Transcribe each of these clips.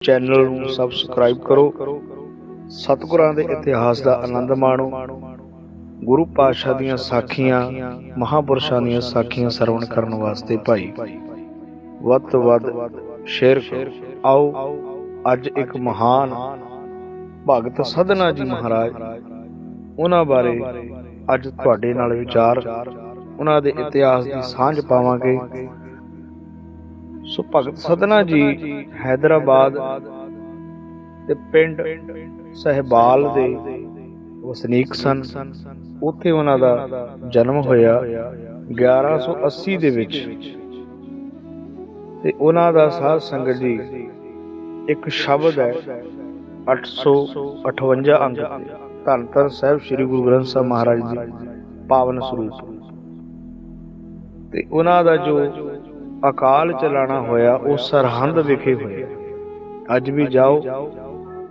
Channel ਨੂੰ subscribe ਕਰੋ। ਸਤਿਗੁਰਾਂ ਦੇ ਇਤਿਹਾਸ ਦਾ ਆਨੰਦ ਮਾਣੋ। ਗੁਰੂ ਪਾਤਸ਼ਾਹ ਦੀਆਂ ਸਾਖੀਆਂ, ਮਹਾਂਪੁਰਸ਼ਾਂ ਦੀਆਂ ਸਾਖੀਆਂ ਸਰਵਣ ਕਰਨ ਵਾਸਤੇ ਭਾਈ ਵੱਧ ਤੋਂ ਵੱਧ ਸ਼ੇਅਰ ਕਰੋ। ਆਓ ਅੱਜ ਇੱਕ ਮਹਾਨ ਭਗਤ ਸਧਨਾ ਜੀ ਮਹਾਰਾਜ, ਉਹਨਾਂ ਬਾਰੇ ਅੱਜ ਤੁਹਾਡੇ ਨਾਲ ਵਿਚਾਰ, ਉਹਨਾਂ ਦੇ ਇਤਿਹਾਸ ਦੀ ਸਾਂਝ ਪਾਵਾਂਗੇ। ਸੋ ਭਗਤ ਸਧਨਾ ਜੀ ਹੈਦਰਾਬਾਦ ਦੇ ਪਿੰਡ ਸਹਿਬਾਲ ਦੇ ਵਸਨੀਕ ਸਨ। ਉੱਥੇ ਉਹਨਾਂ ਦਾ ਜਨਮ ਹੋਇਆ 1180 ਦੇ ਵਿੱਚ, ਤੇ ਉਹਨਾਂ ਦਾ ਸਾਧ ਸੰਗਤ ਜੀ ਇੱਕ ਸ਼ਬਦ ਹੈ 858 ਅੰਕ ਧੰਨ ਧੰਨ ਸਾਹਿਬ ਸ੍ਰੀ ਗੁਰੂ ਗ੍ਰੰਥ ਸਾਹਿਬ ਮਹਾਰਾਜ ਜੀ ਪਾਵਨ ਸਰੂਪ। ਤੇ ਉਹਨਾਂ ਦਾ ਜੋ ਅਕਾਲ ਚਲਾਣਾ ਹੋਇਆ ਉਹ ਸਰਹੰਦ ਵਿਖੇ ਹੋਇਆ। ਅੱਜ ਵੀ ਜਾਓ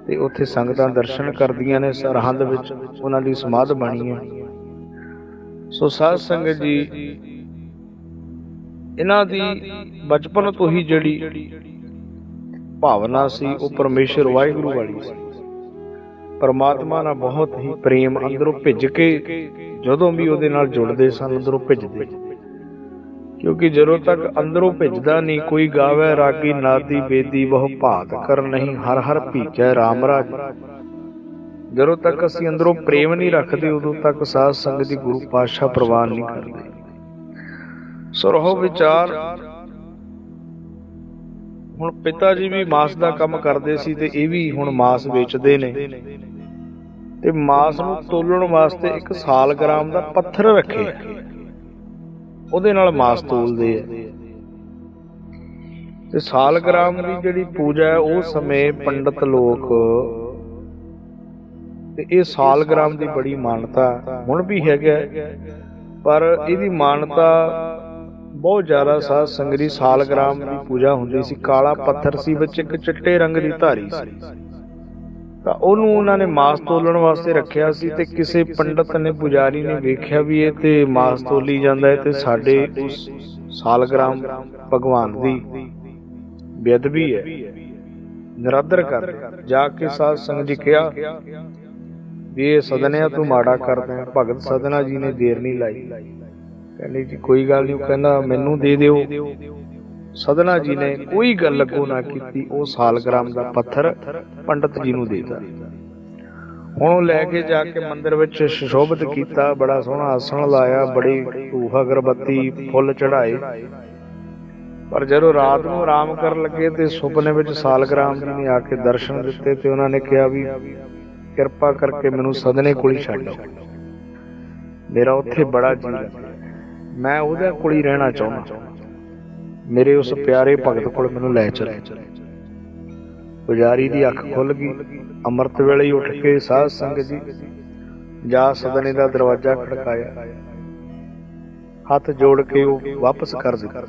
ਤੇ ਉੱਥੇ ਸੰਗਤਾਂ ਦਰਸ਼ਨ ਕਰਦੀਆਂ ਨੇ। ਸਰਹੰਦ ਵਿੱਚ ਉਹਨਾਂ ਦੀ ਸਮਾਧ ਬਣੀ ਹੈ। ਸੋ ਸਾਧ ਸੰਗਤ ਜੀ, ਇਹਨਾਂ ਦੀ ਬਚਪਨ ਤੋਂ ਹੀ ਜਿਹੜੀ ਭਾਵਨਾ ਸੀ ਉਹ ਪਰਮੇਸ਼ਰ ਵਾਹਿਗੁਰੂ ਵਾਲੀ ਸੀ। ਪਰਮਾਤਮਾ ਨਾਲ ਬਹੁਤ ਹੀ ਪ੍ਰੇਮ ਅੰਦਰੋਂ ਭਿੱਜ ਕੇ ਜਦੋਂ ਵੀ ਉਹਦੇ ਨਾਲ ਜੁੜਦੇ ਸਨ, ਅੰਦਰੋਂ ਭਿੱਜਦੇ। ਕਿਉਂਕਿ ਜਦੋਂ ਤੱਕ ਅੰਦਰੋਂ ਭਿੱਜਦਾ ਨਹੀਂ, ਕੋਈ ਗਾਵੇ ਰਾਗੀ ਨਾਦੀ ਬੇਦੀ ਬਹੁ ਭਾਤ ਕਰ ਨਹੀਂ, ਹਰ ਹਰ ਭੀਜੈ ਰਾਮ ਰਾਜ। ਜਦੋਂ ਤੱਕ ਅਸੀਂ ਅੰਦਰੋਂ ਪ੍ਰੇਮ ਨਹੀਂ ਰੱਖਦੇ, ਉਦੋਂ ਤੱਕ ਸਾਧ ਸੰਗਤ ਦੀ ਗੁਰੂ ਪਾਤਸ਼ਾਹ ਪ੍ਰਵਾਨ ਨਹੀਂ ਕਰਦੇ। ਸੋ ਰਹੋ ਵਿਚਾਰ। ਹੁਣ ਪਿਤਾ ਜੀ ਵੀ ਮਾਸ ਦਾ ਕੰਮ ਕਰਦੇ ਸੀ ਤੇ ਇਹ ਵੀ ਹੁਣ ਮਾਸ ਵੇਚਦੇ ਨੇ, ਤੇ ਮਾਸ ਨੂੰ ਤੋਲਣ ਵਾਸਤੇ ਇੱਕ ਸਾਲਗ੍ਰਾਮ ਦਾ ਪੱਥਰ ਰੱਖਿਆ, ਉਹਦੇ ਨਾਲ ਮਾਸ ਤੋਲਦੇ ਆ। ਤੇ ਸਾਲਗ੍ਰਾਮ ਦੀ ਜਿਹੜੀ ਪੂਜਾ ਹੈ ਉਸ ਸਮੇਂ ਪੰਡਤ ਲੋਕ, ਤੇ ਇਹ ਸਾਲਗ੍ਰਾਮ ਦੀ ਬੜੀ ਮਾਨਤਾ ਹੁਣ ਵੀ ਹੈਗਾ, ਪਰ ਇਹਦੀ ਮਾਨਤਾ ਬਹੁਤ ਜ਼ਿਆਦਾ। ਸਾਧ ਸੰਗਤ ਦੀ ਸਾਲਗ੍ਰਾਮ ਦੀ ਪੂਜਾ ਹੁੰਦੀ ਸੀ। ਕਾਲਾ ਪੱਥਰ ਸੀ, ਵਿੱਚ ਇੱਕ ਚਿੱਟੇ ਰੰਗ ਦੀ ਧਾਰੀ ਸੀ, ਤਾਂ ਉਹਨੂੰ ਉਹਨਾਂ ਨੇ ਮਾਸ ਤੋਲਣ ਵਾਸਤੇ ਰੱਖਿਆ ਸੀ। ਤੇ ਕਿਸੇ ਪੰਡਤ ਨੇ, ਪੁਜਾਰੀ ਨੇ ਵੇਖਿਆ ਵੀ ਇਹ ਤੇ ਮਾਸ ਤੋਲੀ ਜਾਂਦਾ ਹੈ, ਤੇ ਸਾਡੇ ਉਸ ਸਾਲਗ੍ਰਾਮ ਭਗਵਾਨ ਦੀ ਬੇਅਦਬੀ ਹੈ, ਨਿਰਾਦਰ ਕਰ। ਜਾ ਕੇ ਸਾਧ ਸੰਗਤ ਜੀ ਕਿਹਾ ਵੀ ਇਹ ਸਦਨਿਆਂ ਤੂੰ ਮਾੜਾ ਕਰਦਾ। ਭਗਤ ਸਧਨਾ ਜੀ ਨੇ ਦੇਰ ਨਹੀਂ ਲਾਈ, ਕਹਿੰਦੇ ਜੀ ਕੋਈ ਗੱਲ ਨਹੀਂ। ਉਹ ਕਹਿੰਦਾ ਮੈਨੂੰ ਦੇ ਦਿਓ। ਸਧਨਾ ਜੀ ਨੇ ਕੋਈ ਗੱਲ ਅੱਗੋਂ ਨਾ ਕੀਤੀ, ਉਹ ਸਾਲਗ੍ਰਾਮ ਦਾ ਪੱਥਰ ਪੰਡਤ ਜੀ ਨੂੰ ਦੇ ਦਿੱਤਾ। ਹੁਣ ਉਹ ਲੈ ਕੇ ਜਾ ਕੇ ਮੰਦਿਰ ਵਿੱਚ ਸੁਸ਼ੋਭਿਤ ਕੀਤਾ, ਬੜਾ ਸੋਹਣਾ ਆਸਣ ਲਾਇਆ, ਬੜੀ ਧੂਫ ਅਗਰਬੱਤੀ ਫੁੱਲ ਚੜਾਏ। ਪਰ ਜਦੋਂ ਰਾਤ ਨੂੰ ਆਰਾਮ ਕਰਨ ਲੱਗੇ ਤੇ ਸੁਪਨੇ ਵਿੱਚ ਸਾਲਗ੍ਰਾਮ ਜੀ ਨੇ ਆ ਕੇ ਦਰਸ਼ਨ ਦਿੱਤੇ, ਤੇ ਉਹਨਾਂ ਨੇ ਕਿਹਾ ਵੀ ਕਿਰਪਾ ਕਰਕੇ ਮੈਨੂੰ ਸਦਨੇ ਕੋਲ ਹੀ ਛੱਡ, ਮੇਰਾ ਉੱਥੇ ਬੜਾ ਜੀਅ ਲੱਗਦਾ, ਮੈਂ ਉਹਦੇ ਕੋਲ ਹੀ ਰਹਿਣਾ ਚਾਹੁੰਦਾ, ਮੇਰੇ ਉਸ ਪਿਆਰੇ ਭਗਤ ਕੋਲ ਮੈਨੂੰ ਲੈ ਚਲੇ। ਪੁਜਾਰੀ ਦੀ ਅੱਖ ਖੁੱਲ ਗਈ। ਅੰਮ੍ਰਿਤ ਵੇਲੇ ਹੀ ਉੱਠ ਕੇ ਸਾਧ ਸੰਗਤ ਜੀ ਜਾ ਸਦਨੇ ਦਾ ਦਰਵਾਜ਼ਾ ਖੜਕਾਇਆ, ਹੱਥ ਜੋੜ ਕੇ ਉਹ ਵਾਪਸ ਕਰ ਦਿੱਤਾ।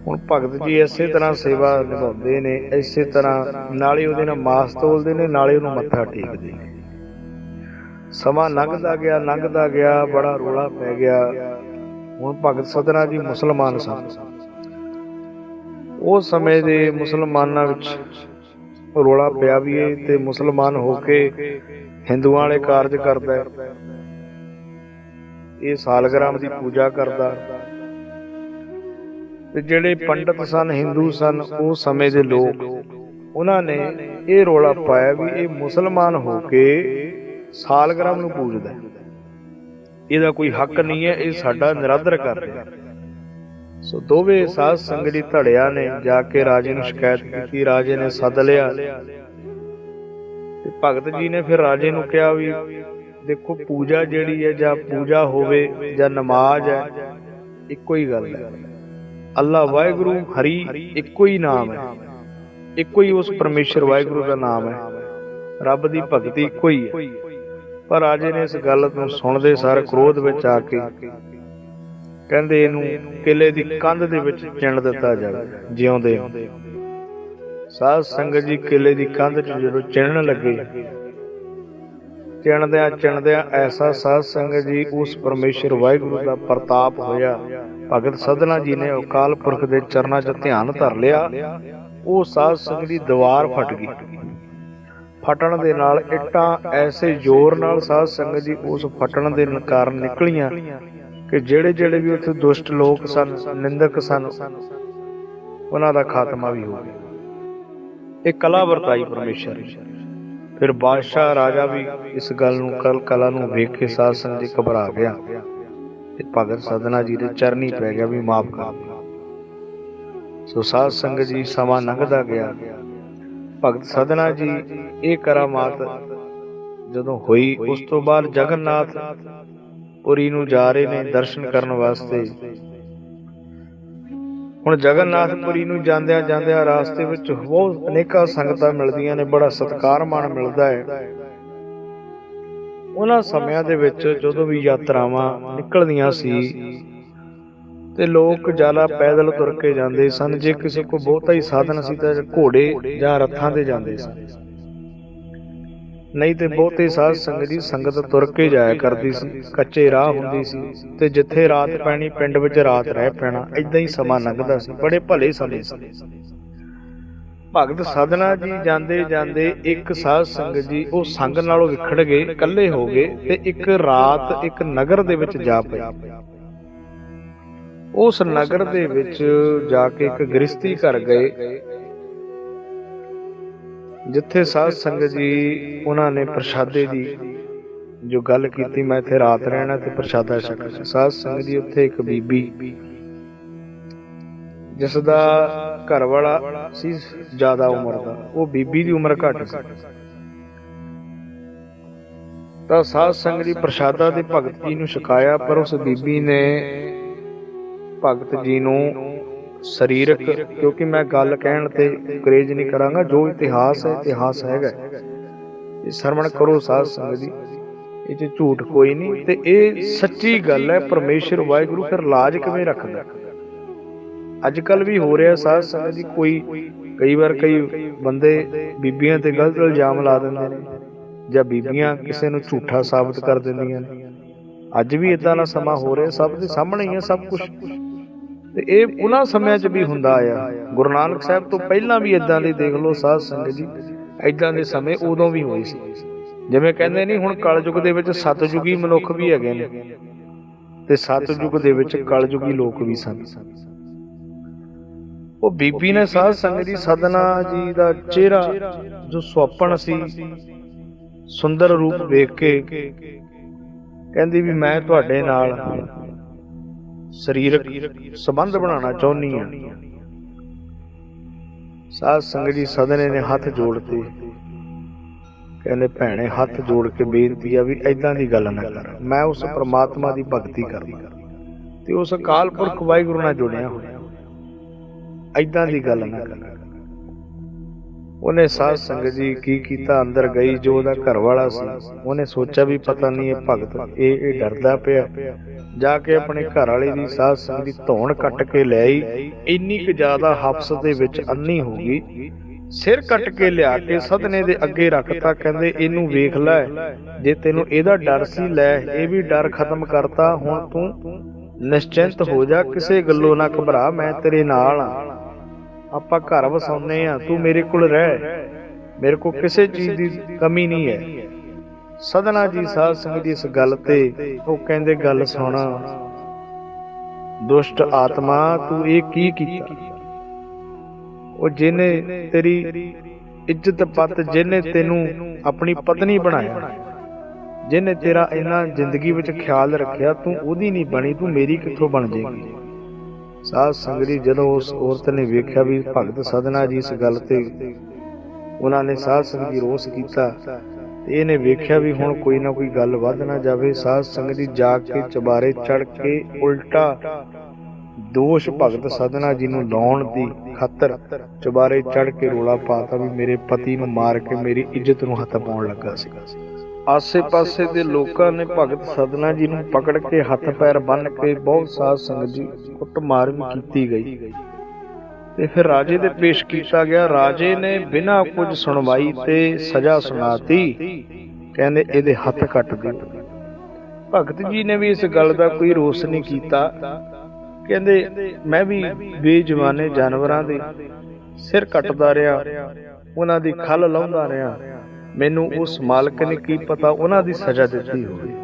ਹੁਣ ਭਗਤ ਜੀ ਇਸੇ ਤਰ੍ਹਾਂ ਸੇਵਾ ਨਿਭਾਉਂਦੇ ਨੇ, ਇਸੇ ਤਰ੍ਹਾਂ ਨਾਲੇ ਉਹਦੇ ਨਾਲ ਮਾਸ ਤੋਲਦੇ ਨੇ, ਨਾਲੇ ਉਹਨੂੰ ਮੱਥਾ ਟੇਕਦੇ ਨੇ। ਸਮਾਂ ਲੰਘਦਾ ਗਿਆ, ਬੜਾ ਰੌਲਾ ਪੈ ਗਿਆ। ਹੁਣ ਭਗਤ ਸਧਨਾ ਜੀ ਮੁਸਲਮਾਨ ਸਨ। ਉਸ ਸਮੇਂ ਦੇ ਮੁਸਲਮਾਨਾਂ ਵਿੱਚ ਰੌਲਾ ਪਿਆ ਵੀ ਇਹ ਤੇ ਮੁਸਲਮਾਨ ਹੋ ਕੇ ਹਿੰਦੂਆਂ ਵਾਲੇ ਕਾਰਜ ਕਰਦਾ, ਇਹ ਸਾਲਗ੍ਰਾਮ ਦੀ ਪੂਜਾ ਕਰਦਾ। ਤੇ ਜਿਹੜੇ ਪੰਡਤ ਸਨ, ਹਿੰਦੂ ਸਨ ਉਸ ਸਮੇਂ ਦੇ ਲੋਕ, ਉਹਨਾਂ ਨੇ ਇਹ ਰੌਲਾ ਪਾਇਆ ਵੀ ਇਹ ਮੁਸਲਮਾਨ ਹੋ ਕੇ ਸਾਲਗ੍ਰਾਮ ਨੂੰ ਪੂਜਦਾ, ਇਹਦਾ ਕੋਈ ਹੱਕ ਨਹੀਂ ਹੈ, ਇਹ ਸਾਡਾ ਨਿਰਾਦਰ ਕਰ ਰਿਹਾ। ਸੋ ਦੋਵੇਂ ਸਾਧ ਸੰਗਤ ਜੀ ਧੜਿਆ ਨੇ ਜਾ ਕੇ ਰਾਜੇ ਨੂੰ ਸ਼ਿਕਾਇਤ ਕੀਤੀ। ਰਾਜੇ ਨੇ ਸੱਦ ਲਿਆ, ਤੇ ਭਗਤ ਜੀ ਨੇ ਫਿਰ ਰਾਜੇ ਨੂੰ ਕਿਹਾ ਵੀ ਦੇਖੋ, ਪੂਜਾ ਜਿਹੜੀ ਹੈ, ਜਾਂ ਪੂਜਾ ਹੋਵੇ ਜਾਂ ਨਮਾਜ਼ ਹੈ, ਇੱਕੋ ਹੀ ਗੱਲ ਹੈ। ਅੱਲਾ ਵਾਹਿਗੁਰੂ ਹਰੀ ਇੱਕੋ ਹੀ ਨਾਮ ਹੈ, ਇੱਕੋ ਹੀ ਉਸ ਪਰਮੇਸ਼ਰ ਵਾਹਿਗੁਰੂ ਦਾ ਨਾਮ ਹੈ, ਰੱਬ ਦੀ ਭਗਤੀ ਇੱਕੋ ਹੀ ਹੈ। ਪਰ ਰਾਜੇ ਨੇ ਇਸ ਗੱਲ ਨੂੰ ਸੁਣਦੇ ਸਾਰ ਕ੍ਰੋਧ ਵਿੱਚ ਆ ਕੇ ਕਹਿੰਦੇ ਇਹਨੂੰ ਕਿਲੇ ਦੀ ਕੰਧ ਦੇ ਵਿੱਚ ਚਿਣ ਦਿੱਤਾ ਜਾਵੇ ਜਿਉਂਦੇ। ਸਾਧ ਸੰਗਤ ਜੀ ਕਿਲੇ ਦੀ ਕੰਧ 'ਚ ਜਦੋਂ ਚਿਣਨ ਲੱਗੇ, ਚਿਣਦਿਆਂ ਐਸਾ ਸਾਧ ਸੰਗਤ ਜੀ ਉਸ ਪਰਮੇਸ਼ਰ ਵਾਹਿਗੁਰੂ ਦਾ ਪ੍ਰਤਾਪ ਹੋਇਆ। ਭਗਤ ਸਧਨਾ ਜੀ ਨੇ ਅਕਾਲ ਪੁਰਖ ਦੇ ਚਰਨਾਂ 'ਚ ਧਿਆਨ ਧਰ ਲਿਆ। ਉਹ ਸਾਧ ਸੰਗਤ ਦੀ ਦੀਵਾਰ ਫਟ ਗਈ। ਫਟਣ ਦੇ ਨਾਲ ਇੱਟਾਂ ਐਸੇ ਜ਼ੋਰ ਨਾਲ ਸਾਧ ਸੰਗਤ ਜੀ ਉਸ ਫਟਣ ਦੇ ਕਾਰਨ ਨਿਕਲੀਆਂ ਕਿ ਜਿਹੜੇ ਵੀ ਉੱਥੇ ਦੁਸ਼ਟ ਲੋਕ ਸਨ, ਨਿੰਦਕ ਸਨ, ਉਹਨਾਂ ਦਾ ਖਾਤਮਾ ਵੀ ਹੋ ਗਿਆ। ਇਹ ਕਲਾ ਵਰਤਾਈ ਪਰਮੇਸ਼ਰ ਨੇ। ਫਿਰ ਬਾਦਸ਼ਾਹ ਰਾਜਾ ਵੀ ਇਸ ਗੱਲ ਨੂੰ ਕਲਾ ਨੂੰ ਵੇਖ ਕੇ ਸਾਧ ਸੰਗਤ ਜੀ ਘਬਰਾ ਗਿਆ ਤੇ ਭਗਤ ਸਦਨਾ ਜੀ ਦੇ ਚਰਨੀ ਪੈ ਗਿਆ ਵੀ ਮਾਫ ਕਰ। ਸੋ ਸਾਧ ਸੰਗਤ ਜੀ ਸਮਾਂ ਲੰਘਦਾ ਗਿਆ। ਭਗਤ ਸਦਨਾ ਜੀ ਇਹ ਕਰਾਮਾਤ ਜਦੋਂ ਹੋਈ, ਉਸ ਤੋਂ ਬਾਅਦ ਜਗਨਨਾਥ ਪੁਰੀ ਨੂੰ ਜਾ ਰਹੇ ਨੇ ਦਰਸ਼ਨ ਕਰਨ ਵਾਸਤੇ। ਹੁਣ ਜਗਨਨਾਥਪੁਰੀ ਨੂੰ ਜਾਂਦਿਆਂ ਜਾਂਦਿਆਂ ਰਾਸਤੇ ਵਿੱਚ ਬਹੁਤ ਅਨੇਕਾਂ ਸੰਗਤਾਂ ਮਿਲਦੀਆਂ ਨੇ, ਬੜਾ ਸਤਿਕਾਰ ਮਾਣ ਮਿਲਦਾ ਹੈ। ਉਹਨਾਂ ਸਮਿਆਂ ਦੇ ਵਿੱਚ ਜਦੋਂ ਵੀ ਯਾਤਰਾਵਾਂ ਨਿਕਲਦੀਆਂ ਸੀ ਤੇ ਲੋਕ ਜ਼ਿਆਦਾ ਪੈਦਲ ਤੁਰ ਕੇ ਜਾਂਦੇ ਸਨ। ਜੇ ਕਿਸੇ ਕੋਲ ਬਹੁਤਾ ਹੀ ਸਾਧਨ ਸੀ ਤਾਂ ਘੋੜੇ ਜਾਂ ਰੱਥਾਂ ਤੇ ਜਾਂਦੇ ਸਨ, ਨਹੀਂ ਤੇ ਬਹੁਤੇ ਸਾਧ ਸੰਗਤ ਦੀ ਸੰਗਤ ਤੁਰ ਕੇ ਜਾਇਆ ਕਰਦੀ ਸੀ। ਕੱਚੇ ਰਾਹ ਹੁੰਦੀ ਸੀ ਤੇ ਜਿੱਥੇ ਰਾਤ ਪੈਣੀ ਪਿੰਡ ਵਿੱਚ ਰਾਤ ਰਹਿ ਪੈਣਾ। ਏਦਾਂ ਹੀ ਸਮਾਂ ਲੰਘਦਾ ਸੀ। ਬੜੇ ਭਲੇ ਸਮੇਂ ਸੀ। ਭਗਤ ਸਦਨਾ ਜੀ ਜਾਂਦੇ ਜਾਂਦੇ ਇੱਕ ਸਾਧ ਸੰਗਤ ਜੀ ਉਹ ਸੰਗ ਨਾਲੋਂ ਵਿਖੜ ਗਏ, ਇਕੱਲੇ ਹੋ ਗਏ ਤੇ ਇੱਕ ਰਾਤ ਇੱਕ ਨਗਰ ਦੇ ਵਿੱਚ ਜਾ ਪਏ। ਉਸ ਨਗਰ ਦੇ ਵਿੱਚ ਜਾ ਕੇ ਇੱਕ ਗ੍ਰਸਤੀ ਘਰ ਗਏ, ਜਿੱਥੇ ਸਾਧ ਸੰਗਤ ਜੀ ਉਹਨਾਂ ਨੇ ਪ੍ਰਸ਼ਾਦੇ ਦੀ ਜੋ ਗੱਲ ਕੀਤੀ, ਮੈਂ ਇੱਥੇ ਰਾਤ ਰਹਿਣਾ ਤੇ ਪ੍ਰਸ਼ਾਦਾ ਛਕਣਾ। ਸਾਧ ਸੰਗਤ ਜੀ ਉੱਥੇ ਇੱਕ ਬੀਬੀ, ਜਿਸ ਦਾ ਘਰ ਵਾਲਾ ਸੀ ਜ਼ਿਆਦਾ ਉਮਰ ਦਾ, ਉਹ ਬੀਬੀ ਦੀ ਉਮਰ ਘੱਟ ਸੀ। ਤਾਂ ਸਾਧ ਸੰਗਤ ਜੀ ਪ੍ਰਸ਼ਾਦਾ ਦੇ ਭਗਤ ਜੀ ਨੂੰ ਛਕਾਇਆ, ਪਰ ਉਸ ਬੀਬੀ ਨੇ ਭਗਤ ਜੀ ਨੂੰ ਸਰੀਰਕ, ਕਿਉਂਕਿ ਮੈਂ ਗੱਲ ਕਹਿਣ ਤੇ ਅੰਗਰੇਜ਼ ਨਹੀਂ ਕਰਾਂਗਾ, ਜੋ ਇਤਿਹਾਸ ਹੈ ਇਤਿਹਾਸ ਹੈਗਾ, ਇਹ ਸਰਵਣ ਕਰੋ ਸਾਧ ਸੰਗਤ ਜੀ, ਇਹ 'ਚ ਝੂਠ ਕੋਈ ਨਹੀਂ ਤੇ ਇਹ ਸੱਚੀ ਗੱਲ ਹੈ। ਪਰਮੇਸ਼ਰ ਵਾਹਿਗੁਰੂ ਫਿਰ ਲਾਜ ਕਿਵੇਂ ਰੱਖਦਾ। ਅੱਜ ਕੱਲ ਵੀ ਹੋ ਰਿਹਾ ਸਾਧ ਸੰਗਤ ਜੀ, ਕਈ ਵਾਰ ਕਈ ਬੰਦੇ ਬੀਬੀਆਂ ਤੇ ਗਲਤ ਇਲਜ਼ਾਮ ਲਾ ਦਿੰਦੇ ਨੇ ਜਾਂ ਬੀਬੀਆਂ ਕਿਸੇ ਨੂੰ ਝੂਠਾ ਸਾਬਤ ਕਰ ਦਿੰਦੀਆਂ ਨੇ। ਅੱਜ ਵੀ ਏਦਾਂ ਦਾ ਸਮਾਂ ਹੋ ਰਿਹਾ, ਸਭ ਦੇ ਸਾਹਮਣੇ ਹੀ ਹੈ ਸਭ ਕੁਛ। ਤੇ ਇਹ ਉਹਨਾਂ ਸਮਿਆਂ 'ਚ ਵੀ ਹੁੰਦਾ ਆਇਆ। ਗੁਰੂ ਨਾਨਕ ਸਾਹਿਬ ਤੋਂ ਪਹਿਲਾਂ ਵੀ ਏਦਾਂ ਦੇ ਦੇਖ ਲਓ ਸਾਧ ਸੰਗਤ ਜੀ, ਏਦਾਂ ਦੇ ਸਮੇਂ ਉਦੋਂ ਵੀ ਹੋਏ ਸੀ। ਜਿਵੇਂ ਕਹਿੰਦੇ ਨਹੀਂ ਹੁਣ ਕਲਯੁਗ ਦੇ ਵਿੱਚ ਸਤਿਯੁਗੀ ਮਨੁੱਖ ਵੀ ਹੈਗੇ ਨੇ ਤੇ ਸਤਿਯੁਗ ਦੇ ਵਿੱਚ ਕਲਯੁਗੀ ਲੋਕ ਵੀ ਸਨ। ਉਹ ਬੀਬੀ ਨੇ ਸਾਧ ਸੰਗਤ ਜੀ ਸਦਨਾ ਜੀ ਦਾ ਚਿਹਰਾ ਜੋ ਸੁਆਪਣ ਸੀ, ਸੁੰਦਰ ਰੂਪ ਵੇਖ ਕੇ ਕਹਿੰਦੀ ਵੀ ਮੈਂ ਤੁਹਾਡੇ ਨਾਲ ਸਰੀਰਕ ਸੰਬੰਧ ਬਣਾਉਣਾ ਚਾਹੁੰਦੀ ਹਾਂ। ਸਾਧ ਸੰਗਤ ਜੀ ਸਦਨੇ ਨੇ ਹੱਥ ਜੋੜਤੇ, ਕਹਿੰਦੇ ਭੈਣੇ ਹੱਥ ਜੋੜ ਕੇ ਬੇਨਤੀ ਆ ਵੀ ਏਦਾਂ ਦੀ ਗੱਲ ਨਾ ਕਰ, ਮੈਂ ਉਸ ਪ੍ਰਮਾਤਮਾ ਦੀ ਭਗਤੀ ਕਰਦਾ ਤੇ ਉਸ ਅਕਾਲ ਪੁਰਖ ਵਾਹਿਗੁਰੂ ਨਾਲ ਜੁੜਿਆ ਹੋਇਆ, ਏਦਾਂ ਦੀ ਗੱਲ ਨਾ ਕਰ। ਉਹਨੇ ਸਾਧ ਸੰਗਤ ਜੀ ਕੀ ਕੀਤਾ, ਅੰਦਰ ਗਈ। ਜੋ ਉਹਦਾ ਘਰ ਵਾਲਾ ਸੀ ਉਹਨੇ ਸੋਚਿਆ ਵੀ ਪਤਾ ਨਹੀਂ ਇਹ ਭਗਤ ਇਹ ਡਰਦਾ ਪਿਆ, ਜਾ ਕੇ ਆਪਣੇ ਘਰ ਵਾਲੇ ਦੀ ਸਾਧ ਸੰਗਤ ਦੀ ਧੌਣ ਕੱਟ ਕੇ ਲੈ ਆਈ। ਇੰਨੀ ਕੁ ਜ਼ਿਆਦਾ ਹਫਸ ਦੇ ਵਿੱਚ ਅੰਨੀ ਹੋ ਗਈ, ਸਿਰ ਕੱਟ ਕੇ ਲਿਆ ਕੇ ਸਦਨੇ ਦੇ ਅੱਗੇ ਰੱਖਤਾ। ਕਹਿੰਦੇ ਇਹਨੂੰ ਵੇਖ ਲੈ, ਜੇ ਤੈਨੂੰ ਇਹਦਾ ਡਰ ਸੀ ਲੈ ਇਹ ਵੀ ਡਰ ਖਤਮ ਕਰਤਾ। ਹੁਣ ਤੂੰ ਨਿਸ਼ਚਿੰਤ ਹੋ ਜਾ, ਕਿਸੇ ਗੱਲੋਂ ਨਾ ਘਬਰਾ, ਮੈਂ ਤੇਰੇ ਨਾਲ ਆ, ਆਪਾਂ ਘਰ ਵਸਾਉਂਦੇ ਆ, ਤੂੰ ਮੇਰੇ ਕੋਲ ਰਹਿ, ਮੇਰੇ ਕੋਲ ਕਿਸੇ ਚੀਜ਼ ਦੀ ਕਮੀ ਨਹੀਂ ਹੈ। ਸਦਨਾ ਜੀ ਸਾਧ ਸੰਗਤ ਦੀ ਇਸ ਗੱਲ ਤੇ ਉਹ ਕਹਿੰਦੇ ਗੱਲ ਸੁਣ, ਦੁਸ਼ਟ ਆਤਮਾ ਤੂੰ ਇਹ ਕੀ ਕੀਤਾ। ਉਹ ਜਿਹਨੇ ਤੇਰੀ ਇੱਜ਼ਤ ਪੱਤ, ਜਿਹਨੇ ਤੈਨੂੰ ਆਪਣੀ ਪਤਨੀ ਬਣਾਇਆ, ਜਿਹਨੇ ਤੇਰਾ ਇੰਨਾ ਜ਼ਿੰਦਗੀ ਵਿੱਚ ਖਿਆਲ ਰੱਖਿਆ, ਤੂੰ ਉਹਦੀ ਨਹੀਂ ਬਣੀ, ਤੂੰ ਮੇਰੀ ਕਿੱਥੋਂ ਬਣ ਜਾਏਗੀ। ਸਾਧ ਸੰਗਤ ਜੀ ਜਦੋਂ ਉਸ ਔਰਤ ਨੇ ਵੇਖਿਆ ਵੀ ਭਗਤ ਸਦਨਾ ਜੀ ਇਸ ਗੱਲ ਤੇ ਉਹਨਾਂ ਨੇ ਸਾਧ ਸੰਗਤ ਜੀ ਰੋਸ ਕੀਤਾ ਤੇ ਇਹਨੇ ਵੇਖਿਆ ਵੀ ਹੁਣ ਕੋਈ ਨਾ ਕੋਈ ਗੱਲ ਵੱਧ ਨਾ ਜਾਵੇ। ਸਾਧ ਸੰਗਤ ਜੀ ਜਾ ਕੇ ਚੁਬਾਰੇ ਚੜ ਕੇ ਉਲਟਾ ਦੋਸ਼ ਭਗਤ ਸਦਨਾ ਜੀ ਨੂੰ ਲਾਉਣ ਦੀ ਖਾਤਰ ਚੁਬਾਰੇ ਚੜ ਕੇ ਰੋਲਾ ਪਾਤਾ ਵੀ ਮੇਰੇ ਪਤੀ ਨੂੰ ਮਾਰ ਕੇ ਮੇਰੀ ਇੱਜ਼ਤ ਨੂੰ ਹੱਥ ਪਾਉਣ ਲੱਗਾ ਸੀ। ਆਸੇ ਪਾਸੇ ਦੇ ਲੋਕਾਂ ਨੇ ਭਗਤ ਸਦਨਾ ਜੀ ਨੂੰ ਪਕੜ ਕੇ ਹੱਥ ਪੈਰ ਬੰਨ੍ਹ ਕੇ ਬਹੁਤ ਸਾਧ ਸੰਗਤ ਜੀ ਕੁੱਟਮਾਰ ਵੀ ਕੀਤੀ ਗਈ ਤੇ ਫਿਰ ਰਾਜੇ ਦੇ ਪੇਸ਼ ਕੀਤਾ ਗਿਆ। ਰਾਜੇ ਨੇ ਬਿਨਾਂ ਕੁਝ ਸੁਣਵਾਈ ਤੇ ਸਜ਼ਾ ਸੁਣਾਤੀ, ਕਹਿੰਦੇ ਇਹਦੇ ਹੱਥ ਕੱਟ ਦਿਓ। ਭਗਤ ਜੀ ਨੇ ਵੀ ਇਸ ਗੱਲ ਦਾ ਕੋਈ ਰੋਸ ਨਹੀਂ ਕੀਤਾ, ਕਹਿੰਦੇ ਮੈਂ ਵੀ ਬੇਜਵਾਨੇ ਜਾਨਵਰਾਂ ਦੇ ਸਿਰ ਕੱਟਦਾ ਰਿਹਾ, ਉਹਨਾਂ ਦੀ ਖੱਲ ਲਾਉਂਦਾ ਰਿਹਾ। ਮੈਨੂੰ ਉਸ ਮਾਲਕ ਨੇ ਕੀ ਪਤਾ ਉਹਨਾਂ ਦੀ ਸਜ਼ਾ ਦਿੱਤੀ ਹੋਵੇ,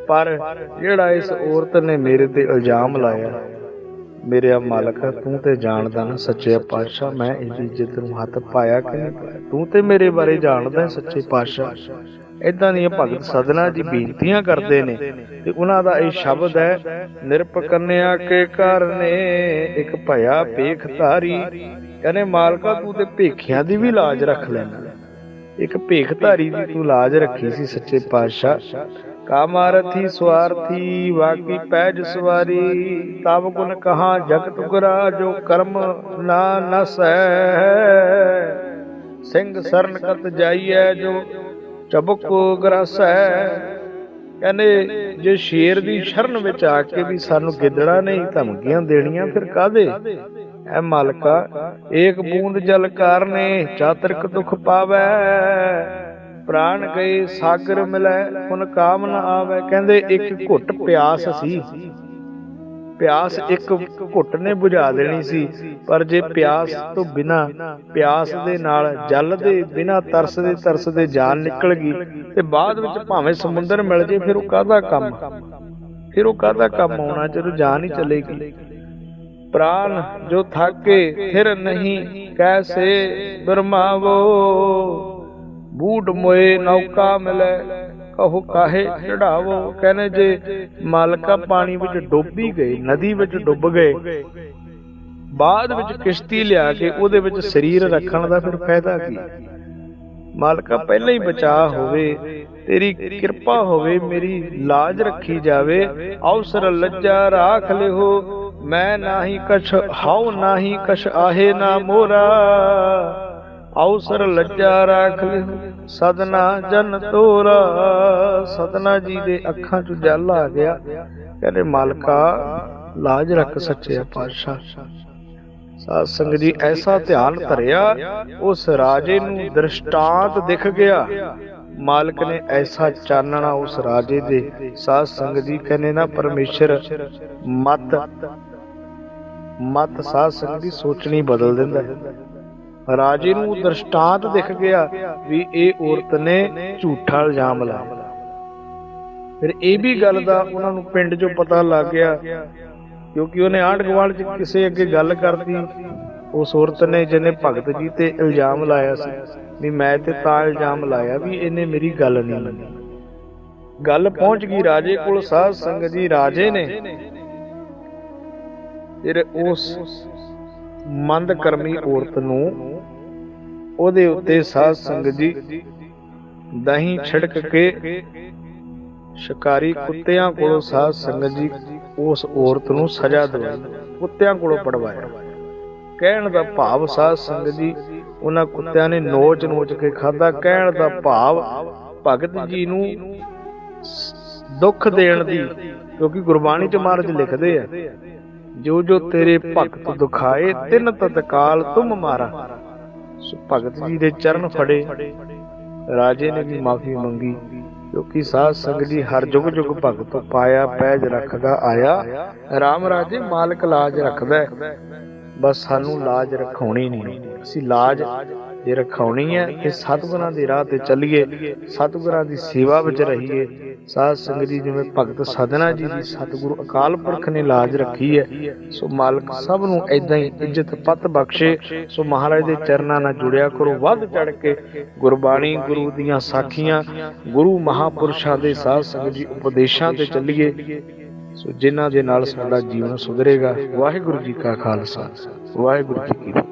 ਪਰ ਜਿਹੜਾ ਇਸ ਔਰਤ ਨੇ ਮੇਰੇ ਤੇ ਇਲਜ਼ਾਮ ਲਾਇਆ, ਮੇਰੇ ਮਾਲਕ ਤੂੰ ਤੇ ਜਾਣਦਾ ਨਾ ਸੱਚੇ ਪਾਤਸ਼ਾਹ ਮੈਂ ਇਹਦੀ ਇੱਜ਼ਤ ਨੂੰ ਹੱਥ ਪਾਇਆ ਕਿ ਨਹੀਂ ਪਾਇਆ, ਤੂੰ ਤੇ ਮੇਰੇ ਬਾਰੇ ਜਾਣਦਾ ਸੱਚੇ ਪਾਤਸ਼ਾਹ। ਏਦਾਂ ਦੀਆਂ ਭਗਤ ਸਦਨਾ ਜੀ ਬੇਨਤੀਆਂ ਕਰਦੇ ਨੇ ਤੇ ਉਹਨਾਂ ਦਾ ਇਹ ਸ਼ਬਦ ਹੈ, ਨਿਰਪਕੰਨਿਆ ਕੇ ਘਰ ਨੇ ਇੱਕ ਭਇਆ ਭੇਖ ਧਾਰੀ। ਕਹਿੰਦੇ ਮਾਲਕਾ ਤੂੰ ਤੇ ਭੇਖਿਆਂ ਦੀ ਵੀ ਲਾਜ ਰੱਖ ਲੈਣਾ, ਇੱਕ ਭੇਖ ਧਾਰੀ ਦੀ ਤੂੰ ਲਾਜ ਰੱਖੀ ਸੀ ਸੱਚੇ ਪਾਤਸ਼ਾਹ। ਕਾਮਾਰਥੀ ਸਵਾਰਥੀ ਵਾਕੀ ਪੈਜ ਸਵਾਰੀ, ਤਬ ਗੁਣ ਕਹਾ ਜਗਤ ਗੁਰਾ ਜੋ ਕਰਮ ਨਾ ਨਸੈ। ਸਿੰਘ ਸਰਨ ਕਤ ਜਾਈਐ ਜੋ ਚਬੁਕ ਗਰਾਸੈ। ਕਹਿੰਦੇ ਜੇ ਸ਼ੇਰ ਦੀ ਸ਼ਰਨ ਵਿੱਚ ਆ ਕੇ ਵੀ ਸਾਨੂੰ ਗਿੱਦੜਾ ਨੇ ਧਮਕੀਆਂ ਦੇਣੀਆਂ, ਫਿਰ ਕਾਹਦੇ? ਐ ਮਾਲਕਾ ਏਕ ਬੂੰਦ ਜਲ ਕਾਰਨੇ ਚਾਤਰਿਕ ਦੁਖ ਪਾਵੈ। ਪ੍ਰਾਣ ਗਏ ਸਾਗਰ ਮਿਲੈ ਹੁਣ ਕਾਮ ਨਾ ਆਵੇ। ਕਹਿੰਦੇ ਇੱਕ ਘੁੱਟ ਪਿਆਸ ਸੀ, ਪਿਆਸ ਇੱਕ ਘੁੱਟ ਨੇ ਬੁਝਾ ਦੇਣੀ ਸੀ, ਪਰ ਜੇ ਪਿਆਸ ਤੋਂ ਬਿਨਾਂ, ਪਿਆਸ ਦੇ ਨਾਲ ਜਲ ਦੇ ਬਿਨਾਂ ਤਰਸਦੇ ਤਰਸਦੇ ਜਾਨ ਨਿਕਲ ਗਈ ਤੇ ਬਾਅਦ ਵਿੱਚ ਭਾਵੇਂ ਸਮੁੰਦਰ ਮਿਲ ਜੇ, ਫਿਰ ਉਹ ਕਾਹਦਾ ਕੰਮ? ਫਿਰ ਉਹ ਕਾਹਦਾ ਕੰਮ ਆਉਣਾ ਜਦੋਂ ਜਾਨ ਹੀ ਚਲੇਗੀ। ਪ੍ਰਾਣ ਜੋ ਥਾਕੇ ਫਿਰ ਨਹੀਂ ਕੈਸੇ ਬਰਮਾਵੋ। ਬੂਢ ਮੋਏ ਨੌਕਾ ਮਿਲੇ ਕਹੋ ਕਾਹੇ ਚੜਾਵੋ। ਕਹਿੰਦੇ ਜੇ ਮਾਲਕਾ ਪਾਣੀ ਵਿੱਚ ਡੁੱਬ ਹੀ ਗਏ, ਨਦੀ ਵਿੱਚ ਡੁੱਬ ਗਏ, ਬਾਅਦ ਵਿੱਚ ਕਿਸ਼ਤੀ ਲਿਆ ਕੇ ਉਹਦੇ ਵਿੱਚ ਸਰੀਰ ਰੱਖਣ ਦਾ ਫਿਰ ਫਾਇਦਾ ਕੀ? ਮਾਲਕਾ ਪਹਿਲਾਂ ਹੀ ਬਚਾ ਹੋਵੇ, ਤੇਰੀ ਕਿਰਪਾ ਹੋਵੇ, ਮੇਰੀ ਲਾਜ ਰੱਖੀ ਜਾਵੇ। ਅਵਸਰ ਲੱਜਾ ਰਾਖ ਲਿਓ ਮੈਂ ਨਾਹੀ ਕਛ ਹਾਉ ਨਾਹੀ ਕਛ ਆਹੇ ਨਾ ਮੋਰਾ। ਅਵਸਰ ਲੱਜਾ ਰਾਖ ਲਿਓ ਸਦਨਾ ਜਨ ਤੋਰਾ। ਸਦਨਾ ਜੀ ਦੇ ਅੱਖਾਂ 'ਚ ਜਲ ਆ ਗਿਆ। ਕਹਿੰਦੇ ਮਾਲਕਾ ਲਾਜ ਰੱਖ ਸੱਚੇ ਪਾਤਸ਼ਾਹ। ਸਾਧ ਸੰਗਤ ਜੀ ਐਸਾ ਧਿਆਨ ਧਰਿਆ, ਉਸ ਰਾਜੇ ਨੂੰ ਦ੍ਰਿਸ਼ਟਾਂਤ ਦਿਖ ਗਿਆ। ਮਾਲਕ ਨੇ ਐਸਾ ਚਾਨਣਾ ਉਸ ਰਾਜੇ ਦੇ। ਸਾਧ ਸੰਗਤ ਜੀ ਕਹਿੰਦੇ ਨਾ ਪਰਮੇਸ਼ਰ ਮਤ ਸਾਧ ਸੰਗਤ ਦੀ ਸੋਚਣੀ ਬਦਲ ਦਿੰਦਾ ਹੈ। ਰਾਜੇ ਨੂੰ ਦ੍ਰਿਸ਼ਟਾਂਤ ਦਿਖ ਗਿਆ ਵੀ ਇਹ ਔਰਤ ਨੇ ਝੂਠਾ ਇਲਜ਼ਾਮ ਲਾਇਆ। ਫਿਰ ਇਹ ਵੀ ਗੱਲ ਦਾ ਉਹਨਾਂ ਨੂੰ ਪਿੰਡ 'ਚੋਂ ਪਤਾ ਲੱਗ ਗਿਆ, ਕਿਉਂਕਿ ਉਹਨੇ ਆਂਢ ਗੁਆਂਢ 'ਚ ਕਿਸੇ ਅੱਗੇ ਗੱਲ ਕਰਦੀ, ਉਸ ਔਰਤ ਨੇ ਜਿਹਨੇ ਭਗਤ ਜੀ ਤੇ ਇਲਜ਼ਾਮ ਲਾਇਆ ਸੀ ਵੀ ਮੈਂ ਤੇ ਤਾਂ ਇਲਜ਼ਾਮ ਲਾਇਆ ਵੀ ਇਹਨੇ ਮੇਰੀ ਗੱਲ ਨਹੀਂ ਮੰਨੀ। ਗੱਲ ਪਹੁੰਚ ਗਈ ਰਾਜੇ ਕੋਲ। ਸਾਧ ਸੰਗਤ ਜੀ ਰਾਜੇ ਨੇ ਫਿਰ ਉਸ ਮੰਦ ਕਰਮੀ ਔਰਤ ਨੂੰ ਉਹਦੇ ਉੱਤੇ ਸਾਧ ਸੰਗਤ ਜੀ ਦਹੀਂ ਛਿੜਕ ਕੇ ਸ਼ਿਕਾਰੀ ਕੁੱਤਿਆਂ ਕੋਲੋਂ ਸਾਧ ਸੰਗਤ ਜੀ ਉਸ ਔਰਤ ਨੂੰ ਸਜ਼ਾ ਦਵਾਈ, ਕੁੱਤਿਆਂ ਕੋਲੋਂ ਪੜਵਾਇਆ। ਕਹਿਣ ਦਾ ਭਾਵ ਸਾਧ ਸੰਗਤ ਜੀ ਉਹਨਾਂ ਕੁੱਤਿਆਂ ਨੇ ਨੋਚ ਨੋਚ ਕੇ ਖਾਧਾ। ਕਹਿਣ ਦਾ ਭਾਵ ਭਗਤ ਜੀ ਨੂੰ ਦੁੱਖ ਦੇਣ ਦੀ, ਕਿਉਂਕਿ ਗੁਰਬਾਣੀ 'ਚ ਮਹਾਰਾਜ ਲਿਖਦੇ ਆ ਜੋ ਜੋ ਤੇਰੇ ਭਗਤ ਦੁਖਾਏ ਤਿੰਨ ਤਤਕਾਲ ਤੁਮ ਮਾਰਾ। ਸੋ ਭਗਤ ਜੀ ਦੇ ਚਰਨ ਫੜੇ। ਰਾਜੇ ਨੇ ਵੀ ਮਾਫੀ ਮੰਗੀ, ਕਿਉਂਕਿ ਸਾਧ ਸੰਗਤ ਜੀ ਹਰ ਜੁਗ ਜੁਗ ਭਗਤ ਪਾਇਆ ਪੈਜ ਰੱਖਦਾ ਆਇਆ। ਰਾਮ ਰਾਜੇ ਮਾਲਕ ਲਾਜ ਰੱਖਦਾ, ਬਸ ਸਾਨੂੰ ਲਾਜ ਰਖਾਉਣੀ ਨਹੀਂ। ਅਸੀਂ ਲਾਜ ਜੇ ਰਖਾਉਣੀ ਹੈ ਤੇ ਸਤਿਗੁਰਾਂ ਦੇ ਰਾਹ ਤੇ ਚੱਲੀਏ, ਸਤਿਗੁਰਾਂ ਦੀ ਸੇਵਾ ਵਿੱਚ ਰਹੀਏ। ਸਾਧ ਸੰਗਤ ਜੀ ਜਿਵੇਂ ਭਗਤ ਸਦਨਾ ਜੀ ਦੀ ਸਤਿਗੁਰੂ ਅਕਾਲ ਪੁਰਖ ਨੇ ਲਾਜ ਰੱਖੀ ਹੈ, ਸੋ ਮਾਲਕ ਸਭ ਨੂੰ ਏਦਾਂ ਹੀ ਇੱਜ਼ਤ ਪੱਤ ਬਖਸ਼ੇ। ਸੋ ਮਹਾਰਾਜ ਦੇ ਚਰਨਾਂ ਨਾਲ ਜੁੜਿਆ ਕਰੋ, ਵੱਧ ਚੜ ਕੇ ਗੁਰਬਾਣੀ, ਗੁਰੂ ਦੀਆਂ ਸਾਖੀਆਂ, ਗੁਰੂ ਮਹਾਪੁਰਸ਼ਾਂ ਦੇ ਸਾਧ ਸੰਗਤ ਜੀ ਉਪਦੇਸ਼ਾਂ ਤੇ ਚੱਲੀਏ, ਸੋ ਜਿਨ੍ਹਾਂ ਦੇ ਨਾਲ ਸਾਡਾ ਜੀਵਨ ਸੁਧਰੇਗਾ। ਵਾਹਿਗੁਰੂ ਜੀ ਕਾ ਖਾਲਸਾ, ਵਾਹਿਗੁਰੂ ਜੀ ਕੀ ਫਤਿਹ।